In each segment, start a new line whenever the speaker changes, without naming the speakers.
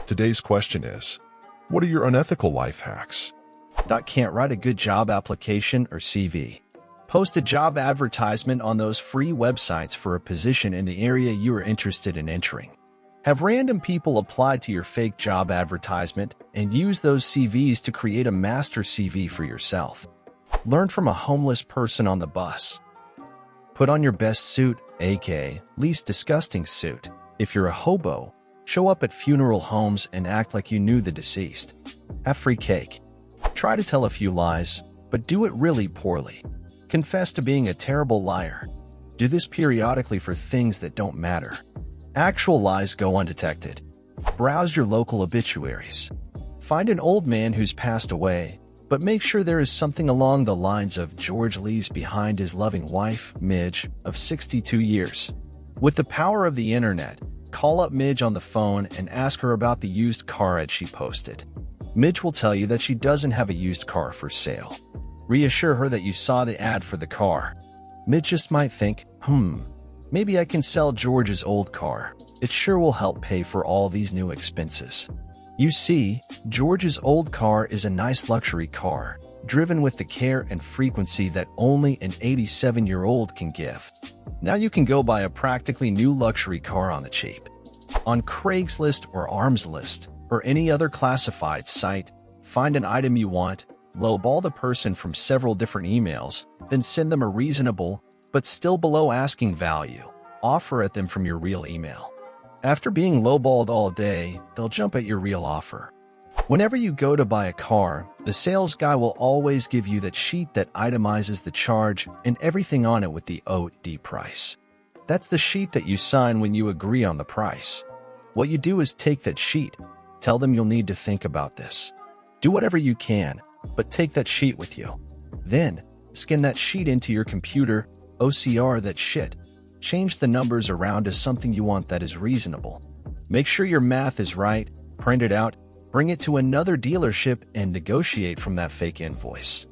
Today's question is, what are your unethical life hacks?
Can't write a good job application or CV. Post a job advertisement on those free websites for a position in the area you are interested in entering. Have random people apply to your fake job advertisement and use those CVs to create a master CV for yourself. Learn from a homeless person on the bus. Put on your best suit, aka least disgusting suit. If you're a hobo, show up at funeral homes and act like you knew the deceased. Have free cake. Try to tell a few lies, but do it really poorly. Confess to being a terrible liar. Do this periodically for things that don't matter. Actual lies go undetected. Browse your local obituaries. Find an old man who's passed away, but make sure there is something along the lines of George leaves behind his loving wife, Midge, of 62 years. With the power of the internet, call up Midge on the phone and ask her about the used car ad she posted. Midge will tell you that she doesn't have a used car for sale. Reassure her that you saw the ad for the car. Midge just might think, maybe I can sell George's old car. It sure will help pay for all these new expenses. You see, George's old car is a nice luxury car, driven with the care and frequency that only an 87-year-old can give. Now you can go buy a practically new luxury car on the cheap. On Craigslist or ArmsList or any other classified site, find an item you want, lowball the person from several different emails, then send them a reasonable, but still below asking value, offer at them from your real email. After being lowballed all day, they'll jump at your real offer. Whenever you go to buy a car, the sales guy will always give you that sheet that itemizes the charge and everything on it with the OD price. That's the sheet that you sign when you agree on the price. What you do is take that sheet, tell them you'll need to think about this. Do whatever you can, but take that sheet with you. Then, scan that sheet into your computer, OCR that shit. Change the numbers around to something you want that is reasonable. Make sure your math is right, print it out, bring it to another dealership and negotiate from that fake invoice.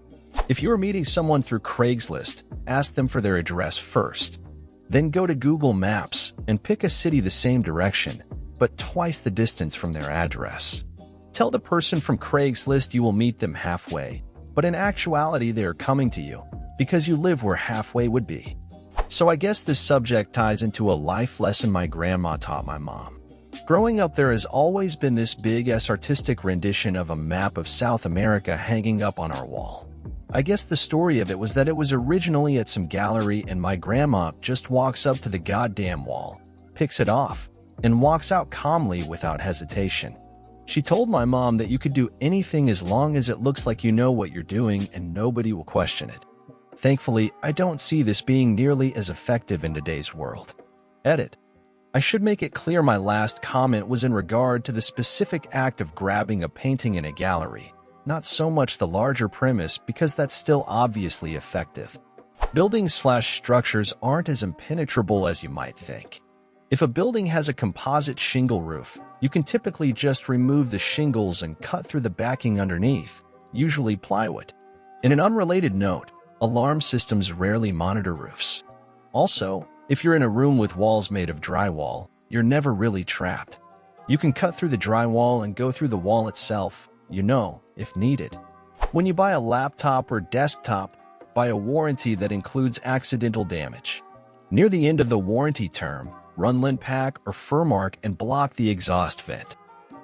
If you are meeting someone through Craigslist, ask them for their address first. Then go to Google Maps and pick a city the same direction, but twice the distance from their address. Tell the person from Craigslist you will meet them halfway, but in actuality they are coming to you because you live where halfway would be. So I guess this subject ties into a life lesson my grandma taught my mom. Growing up, there has always been this big-ass artistic rendition of a map of South America hanging up on our wall. I guess the story of it was that it was originally at some gallery and my grandma just walks up to the goddamn wall, picks it off, and walks out calmly without hesitation. She told my mom that you could do anything as long as it looks like you know what you're doing and nobody will question it. Thankfully, I don't see this being nearly as effective in today's world. Edit. I should make it clear my last comment was in regard to the specific act of grabbing a painting in a gallery, not so much the larger premise because that's still obviously effective. Buildings/structures aren't as impenetrable as you might think. If a building has a composite shingle roof, you can typically just remove the shingles and cut through the backing underneath, usually plywood. In an unrelated note, alarm systems rarely monitor roofs. Also, if you're in a room with walls made of drywall, you're never really trapped. You can cut through the drywall and go through the wall itself, if needed. When you buy a laptop or desktop, buy a warranty that includes accidental damage. Near the end of the warranty term, run lint pack or Furmark and block the exhaust vent.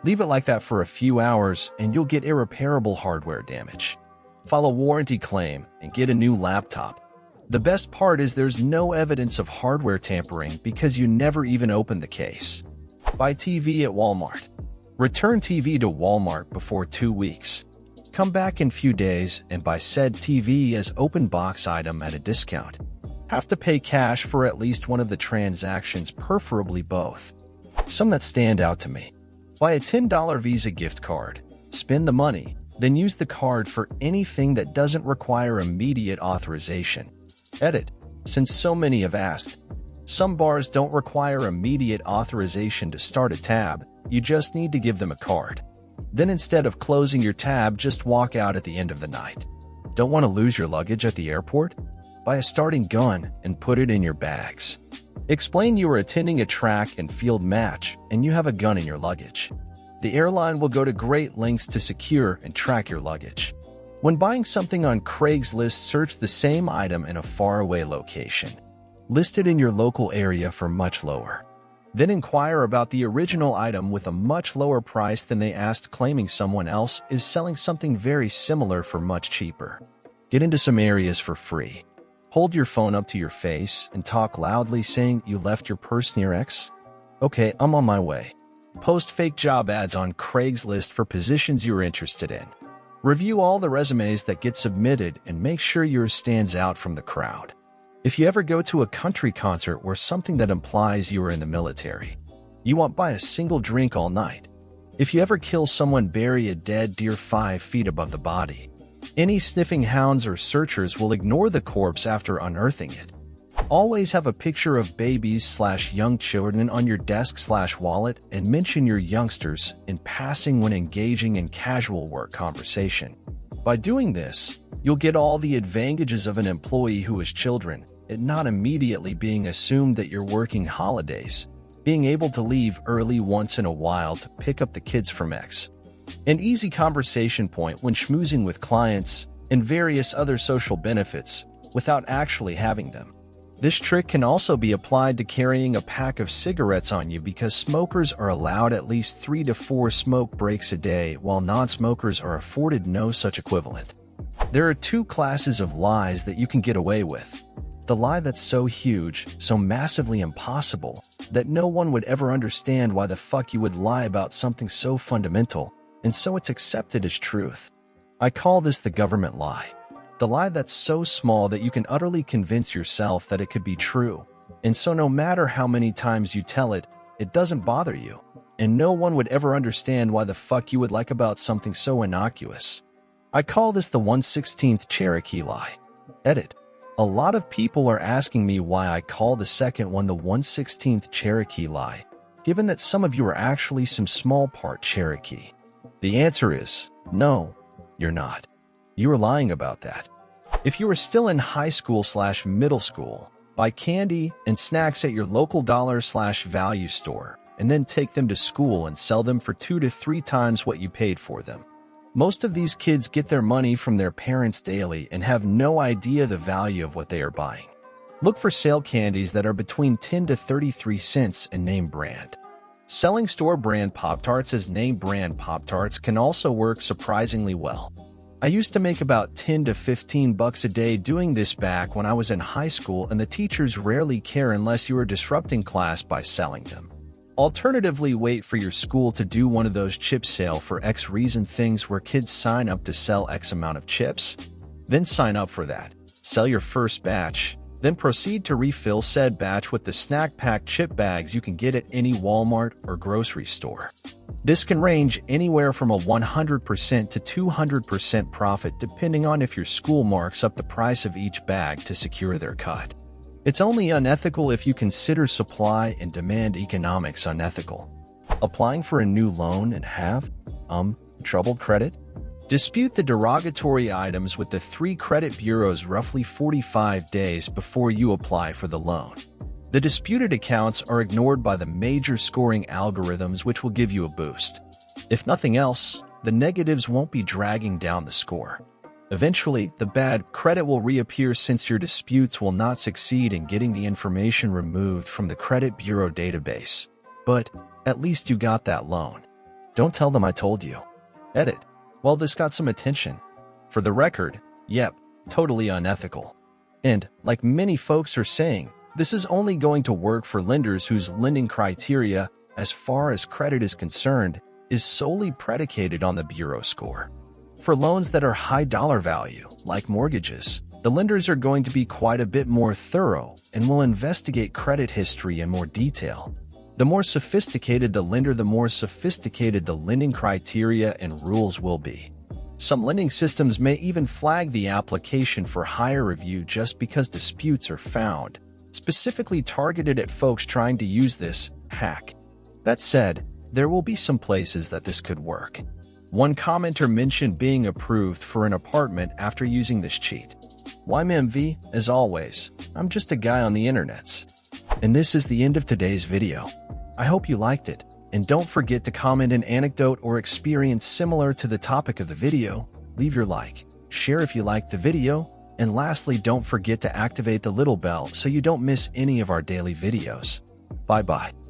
Leave it like that for a few hours and you'll get irreparable hardware damage. File a warranty claim and get a new laptop. The best part is there's no evidence of hardware tampering because you never even opened the case. Buy TV at Walmart. Return TV to Walmart before 2 weeks. Come back in few days and buy said TV as open box item at a discount. Have to pay cash for at least one of the transactions, preferably both. Some that stand out to me. Buy a $10 Visa gift card. Spend the money. Then use the card for anything that doesn't require immediate authorization. Edit. Since so many have asked, some bars don't require immediate authorization to start a tab, you just need to give them a card. Then instead of closing your tab, just walk out at the end of the night. Don't want to lose your luggage at the airport? Buy a starting gun and put it in your bags. Explain you are attending a track and field match and you have a gun in your luggage. The airline will go to great lengths to secure and track your luggage. When buying something on Craigslist, search the same item in a faraway location. List it in your local area for much lower. Then inquire about the original item with a much lower price than they asked, claiming someone else is selling something very similar for much cheaper. Get into some areas for free. Hold your phone up to your face and talk loudly saying you left your purse near X. Okay, I'm on my way. Post fake job ads on Craigslist for positions you're interested in. Review all the resumes that get submitted and make sure yours stands out from the crowd. If you ever go to a country concert or something that implies you are in the military, you won't buy a single drink all night. If you ever kill someone, bury a dead deer 5 feet above the body. Any sniffing hounds or searchers will ignore the corpse after unearthing it. Always have a picture of babies/young children on your desk/wallet and mention your youngsters in passing when engaging in casual work conversation. By doing this, you'll get all the advantages of an employee who has children, and not immediately being assumed that you're working holidays, being able to leave early once in a while to pick up the kids from X. An easy conversation point when schmoozing with clients, and various other social benefits without actually having them. This trick can also be applied to carrying a pack of cigarettes on you, because smokers are allowed at least 3 to 4 smoke breaks a day, while non-smokers are afforded no such equivalent. There are 2 classes of lies that you can get away with. The lie that's so huge, so massively impossible, that no one would ever understand why the fuck you would lie about something so fundamental, and so it's accepted as truth. I call this the government lie. The lie that's so small that you can utterly convince yourself that it could be true, and so no matter how many times you tell it, it doesn't bother you, and no one would ever understand why the fuck you would lie about something so innocuous. I call this the 1/16th Cherokee lie. Edit. A lot of people are asking me why I call the second one the 1/16th Cherokee lie, given that some of you are actually some small part Cherokee. The answer is, no, you're not. You are lying about that. If you are still in high school/middle school, buy candy and snacks at your local dollar/value store, and then take them to school and sell them for 2 to 3 times what you paid for them. Most of these kids get their money from their parents daily and have no idea the value of what they are buying. Look for sale candies that are between 10 to 33 cents and name brand. Selling store brand Pop-Tarts as name brand Pop-Tarts can also work surprisingly well. I used to make about 10 to 15 bucks a day doing this back when I was in high school, and the teachers rarely care unless you are disrupting class by selling them. Alternatively, wait for your school to do one of those chip sale for X reason things where kids sign up to sell X amount of chips. Then sign up for that, sell your first batch, then proceed to refill said batch with the snack pack chip bags you can get at any Walmart or grocery store. This can range anywhere from a 100% to 200% profit depending on if your school marks up the price of each bag to secure their cut. It's only unethical if you consider supply and demand economics unethical. Applying for a new loan and have, troubled credit? Dispute the derogatory items with the 3 credit bureaus roughly 45 days before you apply for the loan. The disputed accounts are ignored by the major scoring algorithms, which will give you a boost. If nothing else, the negatives won't be dragging down the score. Eventually, the bad credit will reappear since your disputes will not succeed in getting the information removed from the credit bureau database. But at least you got that loan. Don't tell them I told you. Edit. Well, this got some attention. For the record, yep, totally unethical. And, like many folks are saying, this is only going to work for lenders whose lending criteria, as far as credit is concerned, is solely predicated on the bureau score. For loans that are high dollar value, like mortgages, the lenders are going to be quite a bit more thorough and will investigate credit history in more detail. The more sophisticated the lender, the more sophisticated the lending criteria and rules will be. Some lending systems may even flag the application for higher review just because disputes are found, specifically targeted at folks trying to use this hack. That said, there will be some places that this could work. One commenter mentioned being approved for an apartment after using this cheat. YMV, as always, I'm just a guy on the internets. And this is the end of today's video. I hope you liked it. And don't forget to comment an anecdote or experience similar to the topic of the video, leave your like, share if you liked the video, and lastly, don't forget to activate the little bell so you don't miss any of our daily videos. Bye-bye.